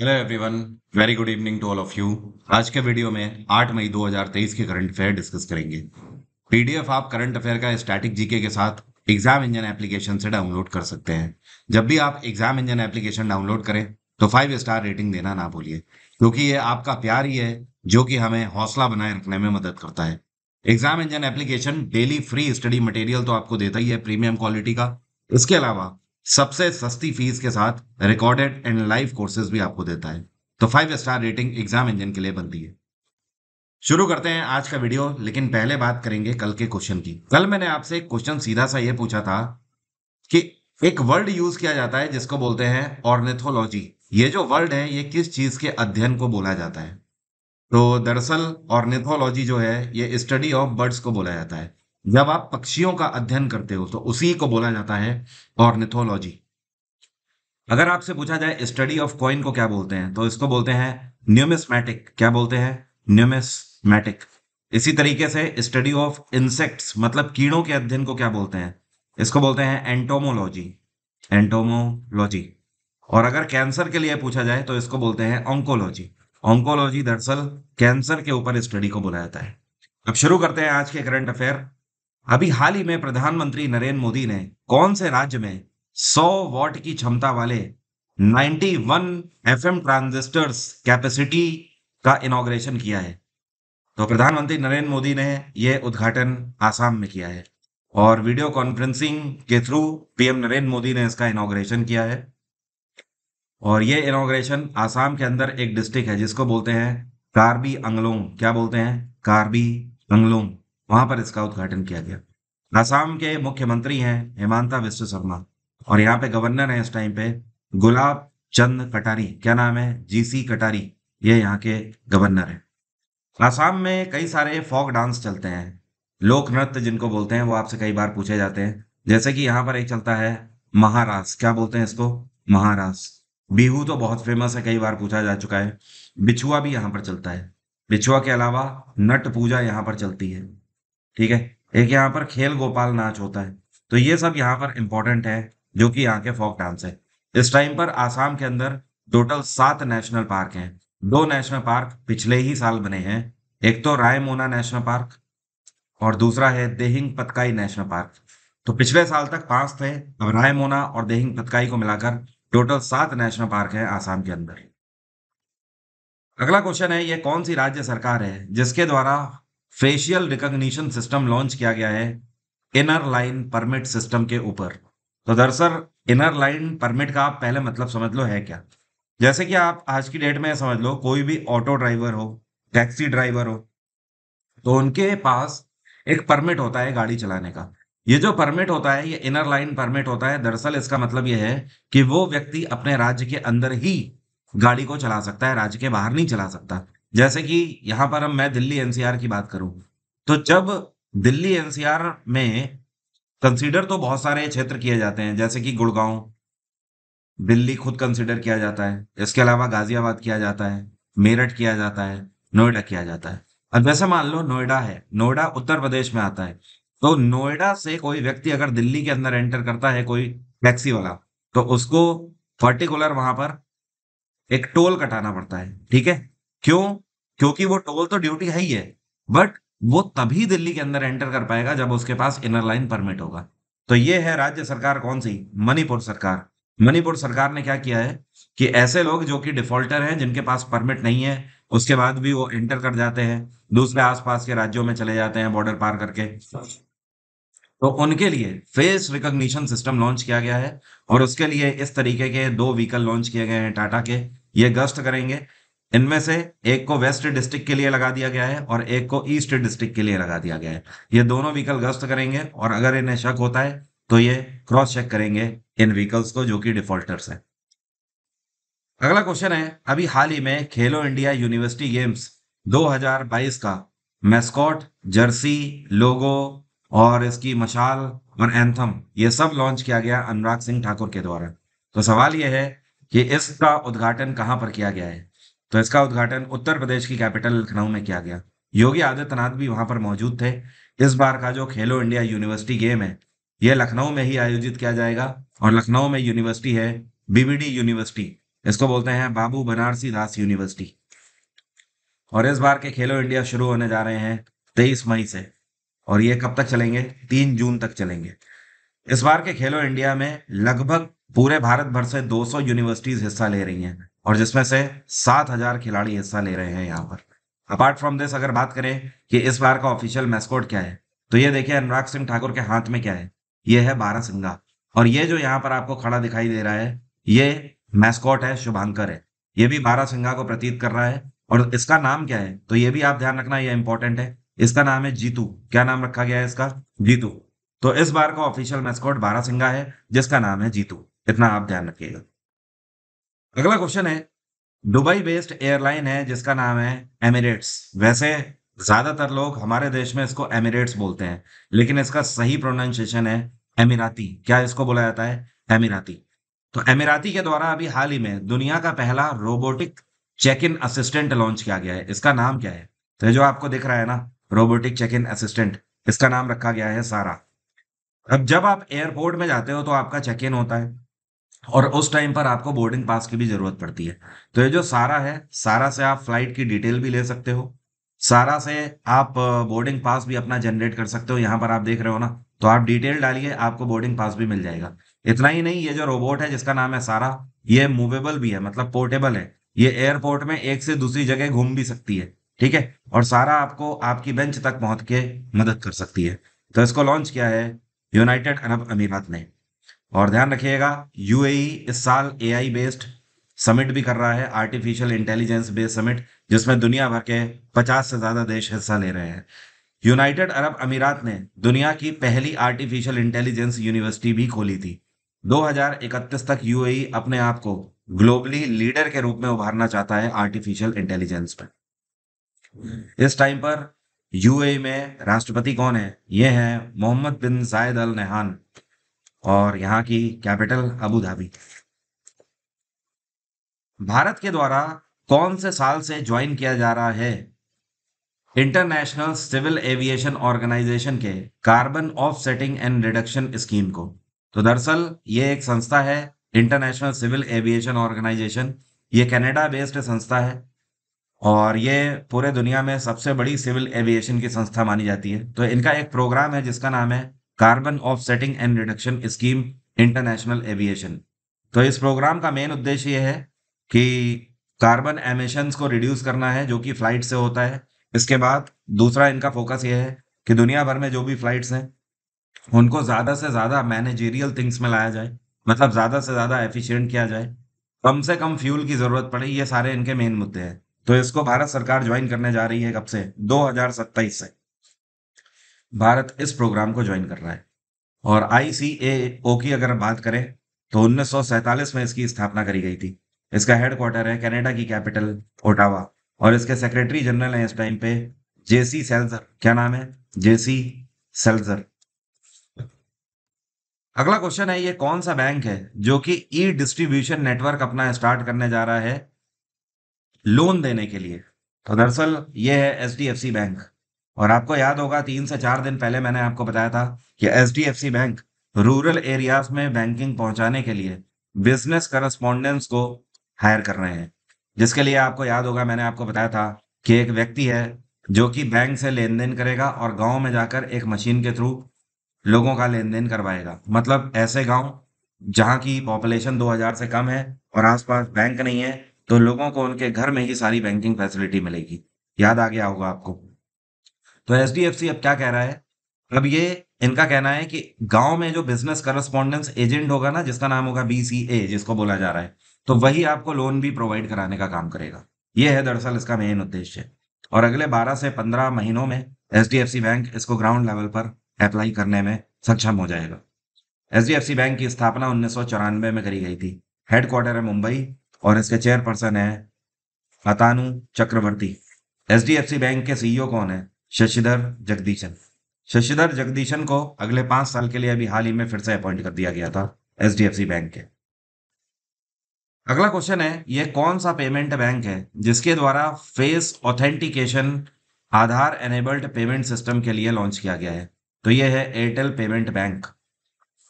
Hello everyone, very good evening to all of you. आज के video में 8 मई 2023 के करंट अफेयर डिस्कस करेंगे। पीडीएफ आप करंट अफेयर का स्टैटिक जीके के साथ एग्जाम इंजन एप्लीकेशन से डाउनलोड कर सकते हैं। जब भी आप एग्जाम इंजन एप्लीकेशन डाउनलोड करें तो 5 स्टार रेटिंग देना ना भूलिए, क्योंकि ये आपका प्यार ही है जो कि हमें हौसला बनाए रखने में मदद करता है। Exam engine application daily free study material तो आपको देता ही है प्रीमियम क्वालिटी का। इसके अलावा सबसे सस्ती फीस के साथ रिकॉर्डेड एंड लाइव कोर्सेज भी आपको देता है। तो 5 स्टार रेटिंग एग्जाम इंजन के लिए बनती है। शुरू करते हैं आज का वीडियो, लेकिन पहले बात करेंगे कल के क्वेश्चन की। कल मैंने आपसे एक क्वेश्चन सीधा सा ये पूछा था कि एक वर्ड यूज किया जाता है जिसको बोलते हैं ऑर्निथोलॉजी। ये जो वर्ड है ये किस चीज के अध्ययन को बोला जाता है? तो दरअसल ऑर्निथोलॉजी जो है ये स्टडी ऑफ बर्ड्स को बोला जाता है। जब आप पक्षियों का अध्ययन करते हो तो उसी को बोला जाता है ऑर्निथोलॉजी। अगर आपसे पूछा जाए स्टडी ऑफ कॉइन को क्या बोलते हैं, तो इसको बोलते हैं न्यूमिस्मैटिक। क्या बोलते हैं? न्यूमिस्मैटिक। इसी तरीके से स्टडी ऑफ इंसेक्ट्स मतलब कीड़ों के अध्ययन को क्या बोलते हैं? इसको बोलते हैं एंटोमोलॉजी। एंटोमोलॉजी। और अगर कैंसर के लिए पूछा जाए तो इसको बोलते हैं ऑन्कोलॉजी। ऑन्कोलॉजी दरअसल कैंसर के ऊपर स्टडी को बोला जाता है। अब शुरू करते हैं आज के करंट अफेयर। अभी हाल ही में प्रधानमंत्री नरेंद्र मोदी ने कौन से राज्य में 100 वॉट की क्षमता वाले 91 एफएम ट्रांजिस्टर्स कैपेसिटी का इनॉग्रेशन किया है? तो प्रधानमंत्री नरेंद्र मोदी ने यह उद्घाटन आसाम में किया है और वीडियो कॉन्फ्रेंसिंग के थ्रू पीएम नरेंद्र मोदी ने इसका इनॉग्रेशन किया है। और ये इनॉग्रेशन आसाम के अंदर एक डिस्ट्रिक्ट है जिसको बोलते हैं कार्बी अंगलोंग। क्या बोलते हैं? कार्बी अंगलोंग। वहां पर इसका उद्घाटन किया गया। आसाम के मुख्यमंत्री हैं हिमांता बिस्वा शर्मा और यहाँ पे गवर्नर है इस टाइम पे गुलाब चंद कटारी। क्या नाम है? जीसी कटारी। ये यहाँ के गवर्नर है। आसाम में कई सारे फोक डांस चलते हैं, लोक नृत्य जिनको बोलते हैं, वो आपसे कई बार पूछे जाते हैं। जैसे कि यहाँ पर एक चलता है महारास। क्या बोलते हैं इसको? महारास। बिहू तो बहुत फेमस है, कई बार पूछा जा चुका है। बिछुआ भी यहाँ पर चलता है। बिछुआ के अलावा नट पूजा यहाँ पर चलती है। ठीक है। एक यहाँ पर खेल गोपाल नाच होता है। तो ये सब यहाँ पर इंपॉर्टेंट है जो कि यहाँ के फोक डांस है। इस टाइम पर आसाम के अंदर टोटल 7 नेशनल पार्क हैं। 2 नेशनल पार्क पिछले ही साल बने हैं। एक तो रायमोना नेशनल पार्क और दूसरा है देहिंग पतकाई नेशनल पार्क। तो पिछले साल तक 5 थे, अब रायमोना और देहिंग पतकाई को मिलाकर टोटल 7 नेशनल पार्क है आसाम के अंदर। अगला क्वेश्चन है, ये कौन सी राज्य सरकार है जिसके द्वारा फेशियल रिकॉग्निशन सिस्टम लॉन्च किया गया है इनर लाइन परमिट सिस्टम के ऊपर? तो दरअसल इनर लाइन परमिट का आप पहले मतलब समझ लो है क्या। जैसे कि आप आज की डेट में समझ लो कोई भी ऑटो ड्राइवर हो, टैक्सी ड्राइवर हो, तो उनके पास एक परमिट होता है गाड़ी चलाने का। ये जो परमिट होता है ये इनर लाइन परमिट होता है। दरअसल इसका मतलब ये है कि वो व्यक्ति अपने राज्य के अंदर ही गाड़ी को चला सकता है, राज्य के बाहर नहीं चला सकता। जैसे कि यहाँ पर हम मैं दिल्ली एनसीआर की बात करूं, तो जब दिल्ली एनसीआर में कंसीडर तो बहुत सारे क्षेत्र किए जाते हैं, जैसे कि गुड़गांव दिल्ली खुद कंसिडर किया जाता है। इसके अलावा गाजियाबाद किया जाता है, मेरठ किया जाता है, नोएडा किया जाता है। अब जैसे मान लो नोएडा है, नोएडा उत्तर प्रदेश में आता है। तो नोएडा से कोई व्यक्ति अगर दिल्ली के अंदर एंटर करता है, कोई टैक्सी वाला, तो उसको पर्टिकुलर वहां पर एक टोल कटाना पड़ता है। ठीक है। क्यों? क्योंकि वो टोल तो ड्यूटी है ही है, बट वो तभी दिल्ली के अंदर एंटर कर पाएगा जब उसके पास इनर लाइन परमिट होगा। तो ये है राज्य सरकार कौन सी? मणिपुर सरकार। मणिपुर सरकार ने क्या किया है कि ऐसे लोग जो कि डिफॉल्टर हैं, जिनके पास परमिट नहीं है, उसके बाद भी वो एंटर कर जाते हैं, दूसरे आसपास के राज्यों में चले जाते हैं बॉर्डर पार करके, तो उनके लिए फेस रिकॉग्निशन सिस्टम लॉन्च किया गया है। और उसके लिए इस तरीके के 2 व्हीकल लॉन्च किए गए हैं टाटा के। ये गश्त करेंगे। इनमें से एक को वेस्ट डिस्ट्रिक्ट के लिए लगा दिया गया है और एक को ईस्ट डिस्ट्रिक्ट के लिए लगा दिया गया है। ये दोनों व्हीकल गश्त करेंगे और अगर इन्हें शक होता है तो ये क्रॉस चेक करेंगे इन व्हीकल्स को जो कि डिफॉल्टर्स हैं। अगला क्वेश्चन है, अभी हाल ही में खेलो इंडिया यूनिवर्सिटी गेम्स 2022 का मैस्कॉट, जर्सी, लोगो और इसकी मशाल और एंथम ये सब लॉन्च किया गया अनुराग सिंह ठाकुर के द्वारा। तो सवाल यह है कि इसका उद्घाटन कहां पर किया गया है? तो इसका उद्घाटन उत्तर प्रदेश की कैपिटल लखनऊ में किया गया। योगी आदित्यनाथ भी वहां पर मौजूद थे। इस बार का जो खेलो इंडिया यूनिवर्सिटी गेम है यह लखनऊ में ही आयोजित किया जाएगा और लखनऊ में यूनिवर्सिटी है बीबीडी यूनिवर्सिटी। इसको बोलते हैं बाबू बनारसी दास यूनिवर्सिटी। और इस बार के खेलो इंडिया शुरू होने जा रहे हैं 23 मई से, और ये कब तक चलेंगे? 3 जून तक चलेंगे। इस बार के खेलो इंडिया में लगभग पूरे भारत भर से 200 यूनिवर्सिटीज हिस्सा ले रही हैं, और जिसमें से 7,000 खिलाड़ी हिस्सा ले रहे हैं यहाँ पर। अपार्ट फ्रॉम दिस अगर बात करें कि इस बार का ऑफिशियल मैस्कॉट क्या है, तो ये देखिए अनुराग सिंह ठाकुर के हाथ में क्या है, ये है बारहसिंगा। और ये जो यहाँ पर आपको खड़ा दिखाई दे रहा है, ये मैस्कॉट है, शुभांकर है। ये भी बारहसिंगा को प्रतीत कर रहा है। और इसका नाम क्या है, तो ये भी आप ध्यान रखना, ये इंपॉर्टेंट है। इसका नाम है जीतू। क्या नाम रखा गया है इसका? जीतू। तो इस बार का ऑफिशियल मैस्कॉट बारहसिंगा है, जिसका नाम है जीतू। इतना आप ध्यान रखिएगा। अगला क्वेश्चन है, दुबई बेस्ड एयरलाइन है जिसका नाम है एमिरेट्स। वैसे ज्यादातर लोग हमारे देश में इसको एमिरेट्स बोलते हैं, लेकिन इसका सही प्रोनाउंसिएशन है एमिराती। क्या इसको बोला जाता है? एमिराती। तो एमिराती के द्वारा अभी हाल ही में दुनिया का पहला robotic check in assistant launch किया गया है। इसका नाम क्या है? तो ये जो आपको दिख रहा है ना, रोबोटिक चेक इन असिस्टेंट, इसका नाम रखा गया है सारा। अब जब आप एयरपोर्ट में जाते हो तो आपका चेक इन होता है, और उस टाइम पर आपको बोर्डिंग पास की भी जरूरत पड़ती है। तो ये जो सारा है, सारा से आप फ्लाइट की डिटेल भी ले सकते हो, सारा से आप बोर्डिंग पास भी अपना जनरेट कर सकते हो। यहाँ पर आप देख रहे हो ना, तो आप डिटेल डालिए, आपको बोर्डिंग पास भी मिल जाएगा। इतना ही नहीं, ये जो रोबोट है जिसका नाम है सारा, ये मूवेबल भी है, मतलब पोर्टेबल है। ये एयरपोर्ट में एक से दूसरी जगह घूम भी सकती है, ठीक है। और सारा आपको आपकी बेंच तक पहुंच के मदद कर सकती है। तो इसको लॉन्च किया है यूनाइटेड अरब अमीरात ने। और ध्यान रखिएगा, यूएई इस साल एआई बेस्ड समिट भी कर रहा है, आर्टिफिशियल इंटेलिजेंस बेस्ड समिट, जिसमें दुनिया भर के 50 से ज्यादा देश हिस्सा ले रहे हैं। यूनाइटेड अरब अमीरात ने दुनिया की पहली आर्टिफिशियल इंटेलिजेंस यूनिवर्सिटी भी खोली थी। 2031 तक यूएई अपने आप को ग्लोबली लीडर के रूप में उभारना चाहता है आर्टिफिशियल इंटेलिजेंस में। इस टाइम पर यूएई में राष्ट्रपति कौन है? ये है मोहम्मद बिन जायद अल नहान, और यहाँ की कैपिटल अबू धाबी। भारत के द्वारा कौन से साल से ज्वाइन किया जा रहा है इंटरनेशनल सिविल एविएशन ऑर्गेनाइजेशन के carbon offsetting and reduction scheme को? तो दरअसल ये एक संस्था है, इंटरनेशनल सिविल एविएशन ऑर्गेनाइजेशन। ये कनाडा बेस्ड संस्था है, और ये पूरे दुनिया में सबसे बड़ी सिविल एविएशन की संस्था मानी जाती है। तो इनका एक प्रोग्राम है जिसका नाम है carbon offsetting and reduction scheme international aviation. तो इस प्रोग्राम का मेन उद्देश्य ये है कि कार्बन एमिशंस को रिड्यूस करना है, जो कि फ्लाइट से होता है। इसके बाद दूसरा इनका फोकस ये है कि दुनिया भर में जो भी फ्लाइट्स हैं, उनको ज्यादा से ज्यादा मैनेजेरियल थिंग्स में लाया जाए, मतलब ज्यादा से ज्यादा एफिशिएंट किया जाए, कम से कम फ्यूल की जरूरत पड़े। ये सारे इनके मेन मुद्दे हैं। तो इसको भारत सरकार ज्वाइन करने जा रही है, कब से? 2027 से भारत इस प्रोग्राम को ज्वाइन कर रहा है। और आईसीएओ की अगर बात करें, तो 1947 में इसकी स्थापना करी गई थी। इसका हेडक्वार्टर है कनाडा की कैपिटल ओटावा, और इसके सेक्रेटरी जनरल हैं इस टाइम पे जेसी सेल्जर। क्या नाम है? जेसी सेल्जर। अगला क्वेश्चन है, ये कौन सा बैंक है जो कि ई डिस्ट्रीब्यूशन नेटवर्क अपना स्टार्ट करने जा रहा है लोन देने के लिए? तो दरअसल ये है एचडीएफसी बैंक। और आपको याद होगा 3 से 4 दिन पहले मैंने आपको बताया था कि एचडीएफसी बैंक रूरल एरियाज में बैंकिंग पहुंचाने के लिए बिजनेस करस्पॉन्डेंट्स को हायर कर रहे हैं। जिसके लिए आपको याद होगा मैंने आपको बताया था कि एक व्यक्ति है जो कि बैंक से लेन देन करेगा और गांव में जाकर एक मशीन के थ्रू लोगों का लेन देन करवाएगा। मतलब ऐसे गांव जहां की पॉपुलेशन 2000 से कम है और आसपास बैंक नहीं है, तो लोगों को उनके घर में ही सारी बैंकिंग फैसिलिटी मिलेगी। याद आ गया होगा आपको। तो एचडीएफसी अब क्या कह रहा है, अब ये इनका कहना है कि गांव में जो बिजनेस करस्पॉन्डेंस एजेंट होगा ना, जिसका नाम होगा बीसीए जिसको बोला जा रहा है, तो वही आपको लोन भी प्रोवाइड कराने का काम करेगा। ये है दरअसल इसका मेन उद्देश्य। और अगले 12 से 15 महीनों में एचडीएफसी बैंक इसको ग्राउंड लेवल पर अप्लाई करने में सक्षम हो जाएगा। एचडीएफसी बैंक की स्थापना 1994 में करी गई थी। हेडक्वार्टर है मुंबई, और इसके चेयरपर्सन है अतानु चक्रवर्ती। एचडीएफसी बैंक के सीईओ कौन है? शशिधर जगदीशन। शशिधर जगदीशन को अगले 5 साल के लिए अभी हाल ही में फिर से अपॉइंट कर दिया गया था एचडीएफसी बैंक के। अगला क्वेश्चन है, ये कौन सा पेमेंट बैंक है जिसके द्वारा फेस ऑथेंटिकेशन आधार एनेबल्ड पेमेंट सिस्टम के लिए लॉन्च किया गया है? तो ये है एयरटेल पेमेंट बैंक।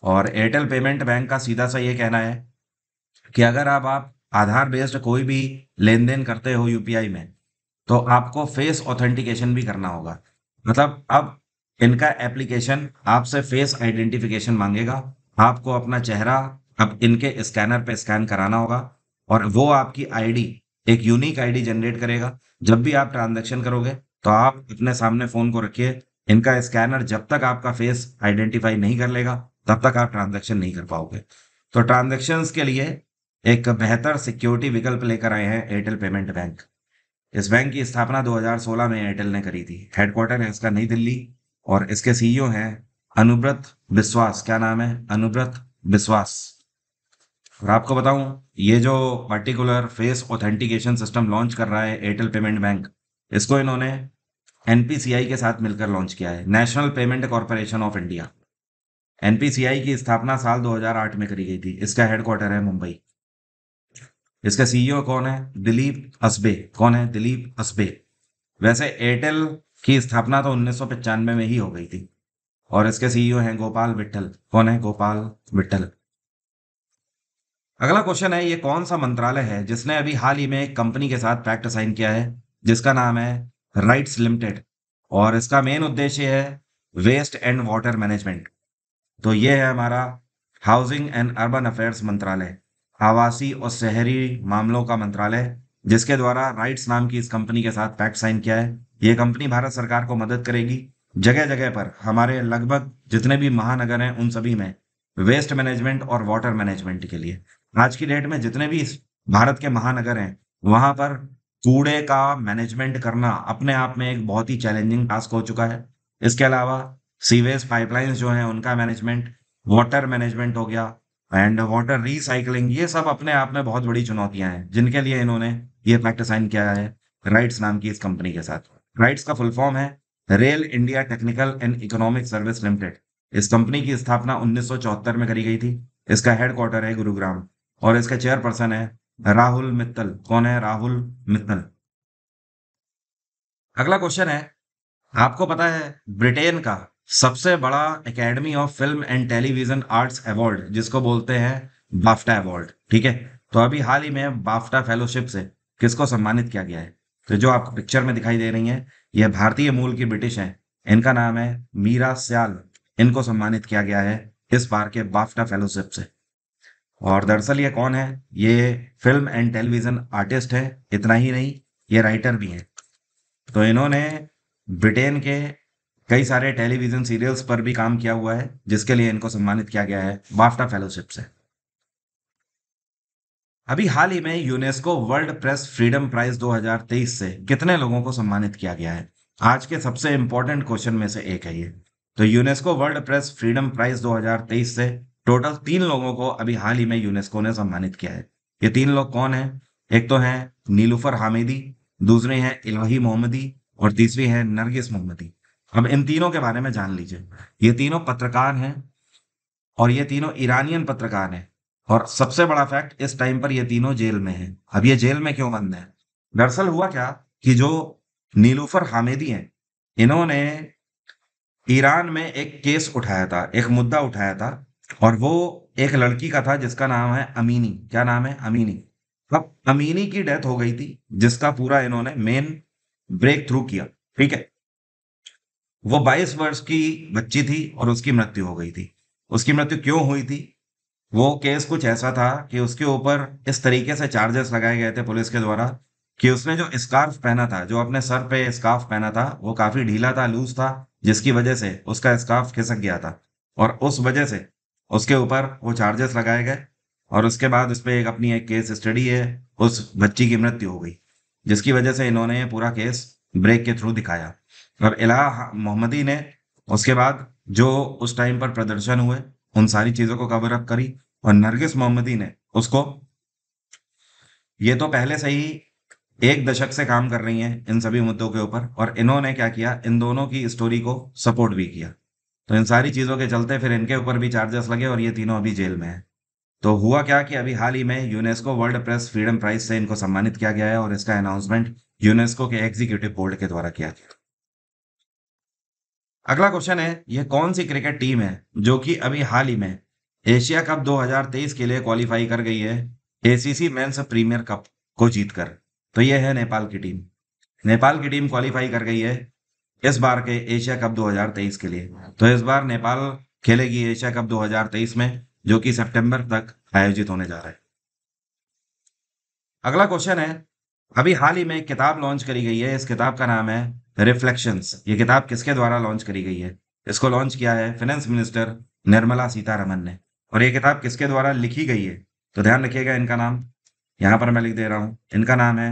और एयरटेल पेमेंट बैंक का सीधा सा ये कहना है कि अगर आप आधार बेस्ड कोई भी लेन देन करते हो यूपीआई में, तो आपको फेस ऑथेंटिकेशन भी करना होगा। मतलब अब इनका एप्लीकेशन आपसे फेस आइडेंटिफिकेशन मांगेगा। आपको अपना चेहरा अब इनके स्कैनर पे स्कैन कराना होगा, और वो आपकी आईडी, एक यूनिक आईडी जनरेट करेगा। जब भी आप ट्रांजैक्शन करोगे तो आप अपने सामने फोन को रखिए, इनका स्कैनर जब तक आपका फेस आइडेंटिफाई नहीं कर लेगा तब तक आप ट्रांजैक्शन नहीं कर पाओगे। तो ट्रांजैक्शंस के लिए एक बेहतर सिक्योरिटी विकल्प लेकर आए हैं एयरटेल पेमेंट बैंक। इस बैंक की स्थापना 2016 में एयरटेल ने करी थी। हेडक्वार्टर है इसका नई दिल्ली, और इसके सीईओ हैं अनुब्रत बिस्वास। क्या नाम है? अनुब्रत बिस्वास। और आपको बताऊं, ये जो particular face authentication system launch कर रहा है एयरटेल पेमेंट बैंक, इसको इन्होंने एनपीसीआई के साथ मिलकर लॉन्च किया है, national payment corporation of India. NPCI की स्थापना साल 2008 में करी गई थी। इसका हेडक्वार्टर है मुंबई। इसका सीईओ कौन है? दिलीप असबे। कौन है? दिलीप असबे। वैसे एयरटेल की स्थापना तो 1995 में ही हो गई थी, और इसके सीईओ हैं गोपाल विट्ठल। कौन है? गोपाल विट्ठल। अगला क्वेश्चन है, ये कौन सा मंत्रालय है जिसने अभी हाल ही में एक कंपनी के साथ पैक्ट साइन किया है जिसका नाम है राइट्स लिमिटेड, और इसका मेन उद्देश्य है वेस्ट एंड वाटर मैनेजमेंट। तो ये है हमारा हाउसिंग एंड अर्बन अफेयर्स मंत्रालय, आवासीय और शहरी मामलों का मंत्रालय, जिसके द्वारा राइट्स नाम की इस कंपनी के साथ पैक्ट साइन किया है। ये कंपनी भारत सरकार को मदद करेगी जगह जगह पर, हमारे लगभग जितने भी महानगर हैं उन सभी में वेस्ट मैनेजमेंट और वाटर मैनेजमेंट के लिए। आज की डेट में जितने भी भारत के महानगर हैं वहां पर कूड़े का मैनेजमेंट करना अपने आप में एक बहुत ही चैलेंजिंग टास्क हो चुका है। इसके अलावा सीवेज पाइपलाइंस जो हैं उनका मैनेजमेंट, वाटर मैनेजमेंट हो गया, एंड वाटर रिसाइकलिंग, ये सब अपने आप में बहुत बड़ी चुनौतियां हैं जिनके लिए इन्होंने ये पैक्ट साइन किया है राइट्स नाम की इस कंपनी के साथ। राइट्स का फुल फॉर्म है rail India technical and economic service limited. इस कंपनी की स्थापना 1974 में करी गई थी। इसका हेडक्वार्टर है गुरुग्राम, और इसका चेयरपर्सन है राहुल मित्तल। कौन है? राहुल मित्तल। अगला क्वेश्चन है, आपको पता है ब्रिटेन का सबसे बड़ा academy of film and television arts award जिसको बोलते हैं बाफ्टा अवार्ड, ठीक है? तो अभी हाल ही में बाफ्टा फेलोशिप से किसको सम्मानित किया गया है? तो जो आपको पिक्चर में दिखाई दे रही है, यह भारतीय मूल की ब्रिटिश है। इनका नाम है मीरा स्याल। इनको सम्मानित किया गया है इस बार के बाफ्टा फेलोशिप से। और दरअसल ये कौन है? ये फिल्म एंड टेलीविजन आर्टिस्ट है। इतना ही नहीं, ये राइटर भी हैं। तो इन्होंने ब्रिटेन के कई सारे टेलीविजन सीरियल्स पर भी काम किया हुआ है, जिसके लिए इनको सम्मानित किया गया है बाफ्टा फेलोशिप से। अभी हाल ही में UNESCO world press freedom prize 2023 से कितने लोगों को सम्मानित किया गया है? आज के सबसे इंपॉर्टेंट क्वेश्चन में से एक है ये। तो UNESCO world press freedom prize 2023 से टोटल 3 लोगों को अभी हाल ही में यूनेस्को ने सम्मानित किया है। ये 3 लोग कौन है? एक तो है नीलुफर हामिदी, दूसरे हैं इलाही मोहम्मदी, और तीसरी है नरगिस मोहम्मदी। अब इन तीनों के बारे में जान लीजिए। ये तीनों पत्रकार हैं, और ये तीनों ईरानियन पत्रकार हैं। और सबसे बड़ा फैक्ट, इस टाइम पर ये तीनों जेल में हैं। अब ये जेल में क्यों बंद हैं? दरअसल हुआ क्या कि जो नीलूफर हामिदी हैं, इन्होंने ईरान में एक केस उठाया था, एक मुद्दा उठाया था, और वो एक लड़की का था जिसका नाम है अमीनी। क्या नाम है? अमीनी। अब अमीनी की डेथ हो गई थी, जिसका पूरा इन्होंने मेन ब्रेक थ्रू किया, ठीक है? वो 22 वर्ष की बच्ची थी और उसकी मृत्यु हो गई थी। उसकी मृत्यु क्यों हुई थी? वो केस कुछ ऐसा था कि उसके ऊपर इस तरीके से चार्जेस लगाए गए थे पुलिस के द्वारा कि उसने जो स्कार्फ पहना था, जो अपने सर पे स्कार्फ पहना था, वो काफी ढीला था, लूज था, जिसकी वजह से उसका स्कार्फ खिसक गया था, और उस वजह से उसके ऊपर वो चार्जेस लगाए गए। और उसके बाद उस पे अपनी एक केस स्टडी है, उस बच्ची की मृत्यु हो गई, जिसकी वजह से इन्होंने ये पूरा केस ब्रेक के थ्रू दिखाया। और इलाहा मोहम्मदी ने उसके बाद जो उस टाइम पर प्रदर्शन हुए उन सारी चीजों को कवर अप करी, और नरगिस मोहम्मदी ने उसको, ये तो पहले से ही 1 दशक से काम कर रही हैं इन सभी मुद्दों के ऊपर, और इन्होंने क्या किया, इन दोनों की स्टोरी को सपोर्ट भी किया। तो इन सारी चीजों के चलते फिर इनके ऊपर भी चार्जेस लगे, और ये तीनों अभी जेल में हैं। तो हुआ क्या कि अभी हाल ही में UNESCO world press freedom prize से इनको सम्मानित किया गया है, और इसका अनाउंसमेंट यूनेस्को के एग्जीक्यूटिव बोर्ड के द्वारा किया गया। अगला क्वेश्चन है, ये कौन सी क्रिकेट टीम है जो कि अभी हाल ही में एशिया कप 2023 के लिए क्वालिफाई कर गई है एसीसी मेंस प्रीमियर कप को जीतकर। तो ये है नेपाल की टीम। नेपाल की टीम क्वालिफाई कर गई है इस बार के एशिया कप 2023 के लिए। तो इस बार नेपाल खेलेगी एशिया कप 2023 में, जो कि सितंबर तक आयोजित होने जा रहा है। अगला क्वेश्चन है, अभी हाल ही में एक किताब लॉन्च करी गई है, इस किताब का नाम है रिफ्लेक्शंस। ये किताब किसके द्वारा लॉन्च करी गई है? इसको लॉन्च किया है फाइनेंस मिनिस्टर निर्मला सीतारमन ने। और ये किताब किसके द्वारा लिखी गई है? तो ध्यान रखिएगा, इनका नाम यहाँ पर मैं लिख दे रहा हूँ। इनका नाम है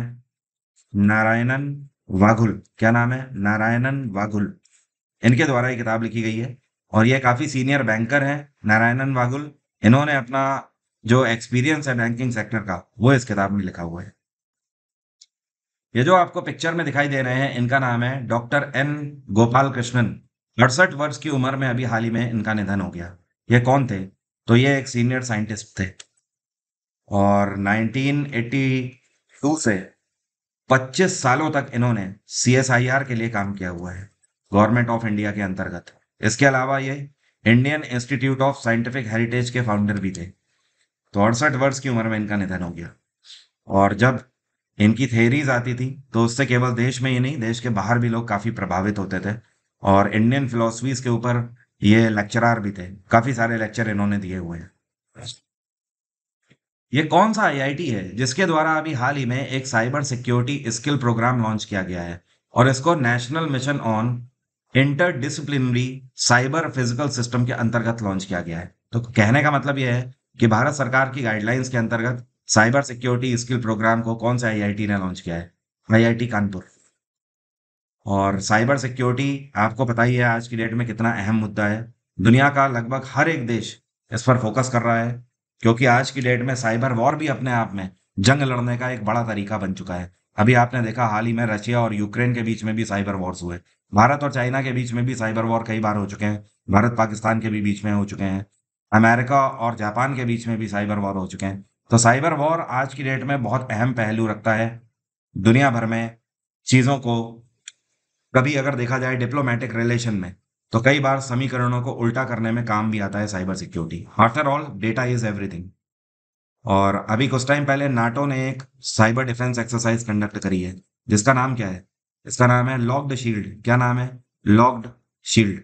नारायणन वाघुल। क्या नाम है? नारायणन वाघुल। इनके द्वारा ये किताब लिखी गई है और ये काफी सीनियर बैंकर हैं, नारायणन वाघुल। इन्होंने अपना जो एक्सपीरियंस है बैंकिंग सेक्टर का, वो इस किताब में लिखा हुआ है। ये जो आपको पिक्चर में दिखाई दे रहे हैं, इनका नाम है डॉक्टर एन गोपाल कृष्णन। 68 वर्ष की उम्र में अभी हाल ही में इनका निधन हो गया। ये कौन थे? तो ये एक सीनियर साइंटिस्ट थे और 1982 से 25 सालों तक इन्होंने सीएसआईआर के लिए काम किया हुआ है, गवर्नमेंट ऑफ इंडिया के अंतर्गत। इसके अलावा ये Indian institute of scientific heritage के फाउंडर भी थे। तो 68 वर्ष की उम्र में इनका निधन हो गया। और जब इनकी थेरीज आती थी तो उससे केवल देश में ही नहीं, देश के बाहर भी लोग काफी प्रभावित होते थे। और इंडियन फिलोसफीज के ऊपर ये लेक्चरार भी थे, काफी सारे लेक्चर इन्होंने दिए हुए हैं। ये कौन सा आईआईटी है जिसके द्वारा अभी हाल ही में एक cyber security skill programme launch किया गया है और इसको national mission on interdisciplinary cyber physical system के अंतर्गत लॉन्च किया गया है? तो कहने का मतलब यह है कि भारत सरकार की गाइडलाइंस के अंतर्गत साइबर सिक्योरिटी स्किल प्रोग्राम को कौन सा आईआईटी ने लॉन्च किया है? आईआईटी कानपुर। और साइबर सिक्योरिटी आपको पता ही है आज की डेट में कितना अहम मुद्दा है। दुनिया का लगभग हर एक देश इस पर फोकस कर रहा है, क्योंकि आज की डेट में साइबर वॉर भी अपने आप में जंग लड़ने का एक बड़ा तरीका बन चुका है। अभी आपने देखा हाल ही में रशिया और यूक्रेन के बीच में भी साइबर वॉर्स हुए। भारत और चाइना के बीच में भी साइबर वॉर कई बार हो चुके हैं। भारत पाकिस्तान के भी बीच में हो चुके हैं। अमेरिका और जापान के बीच में भी साइबर वॉर हो चुके हैं। तो साइबर वॉर आज की डेट में बहुत अहम पहलू रखता है दुनिया भर में चीजों को। कभी अगर देखा जाए डिप्लोमेटिक रिलेशन में, तो कई बार समीकरणों को उल्टा करने में काम भी आता है cyber security. After all data is everything. और अभी कुछ टाइम पहले नाटो ने एक साइबर डिफेंस एक्सरसाइज कंडक्ट करी है, जिसका नाम क्या है? इसका नाम है लॉक्ड शील्ड। क्या नाम है? Locked shield.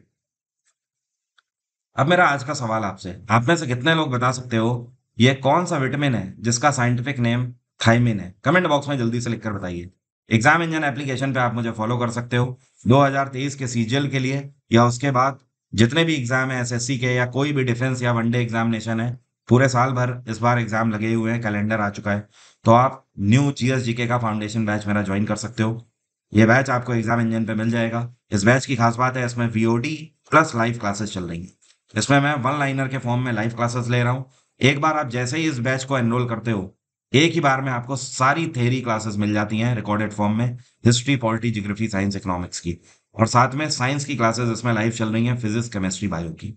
अब मेरा आज का सवाल आपसे, आप में से कितने लोग बता सकते हो ये कौन सा विटामिन है जिसका साइंटिफिक नेम थायमिन है? कमेंट बॉक्स में जल्दी से लिखकर बताइए। एग्जाम इंजन एप्लीकेशन पे आप मुझे फॉलो कर सकते हो 2023 के सीजीएल के लिए, या उसके बाद जितने भी एग्जाम है एसएससी के या कोई भी डिफेंस या वनडे एग्जामिनेशन है, पूरे साल भर इस बार एग्जाम लगे हुए हैं, कैलेंडर आ चुका है। तो आप न्यू जीएस जीके का फाउंडेशन बैच मेरा ज्वाइन कर सकते हो। ये बैच आपको एग्जाम इंजन पे मिल जाएगा। इस बैच की खास बात है, इसमें वीओडी प्लस लाइव क्लासेस चल रही हैं। इसमें मैं वन लाइनर के फॉर्म में लाइव क्लासेस ले रहा हूँ। एक बार आप जैसे ही इस बैच को एनरोल करते हो, एक ही बार में आपको सारी थ्योरी क्लासेस मिल जाती हैं रिकॉर्डेड फॉर्म में, history, polity, geography, science, economics की। और साथ में साइंस की क्लासेस इसमें लाइव चल रही हैं, फिजिक्स, केमिस्ट्री, बायो की।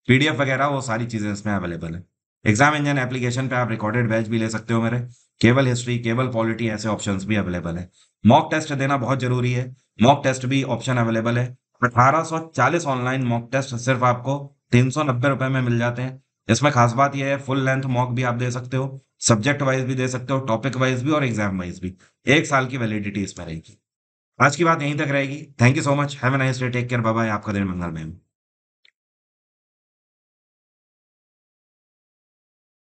पीडीएफ वगैरह वो सारी चीजें इसमें अवेलेबल है। एग्जाम इंजन एप्लीकेशन पे आप रिकॉर्डेड बैच भी ले सकते हो मेरे। केवल हिस्ट्री, केवल पॉलिटी, ऐसे ऑप्शंस भी अवेलेबल है। मॉक टेस्ट देना बहुत जरूरी है, मॉक टेस्ट भी ऑप्शन अवेलेबल है। 1840 ऑनलाइन मॉक टेस्ट सिर्फ आपको 390 रुपए में मिल जाते हैं। इसमें खास बात यह है, फुल लेंथ मॉक भी आप दे सकते हो, सब्जेक्ट वाइज भी दे सकते हो, टॉपिक वाइज भी और एग्जाम वाइज भी। 1 साल की वैलिडिटी इसमें रहेगी। आज की बात यहीं तक रहेगी। Thank you so much, have a nice day, take care, bye bye. आपका दिन मंगलमय हो।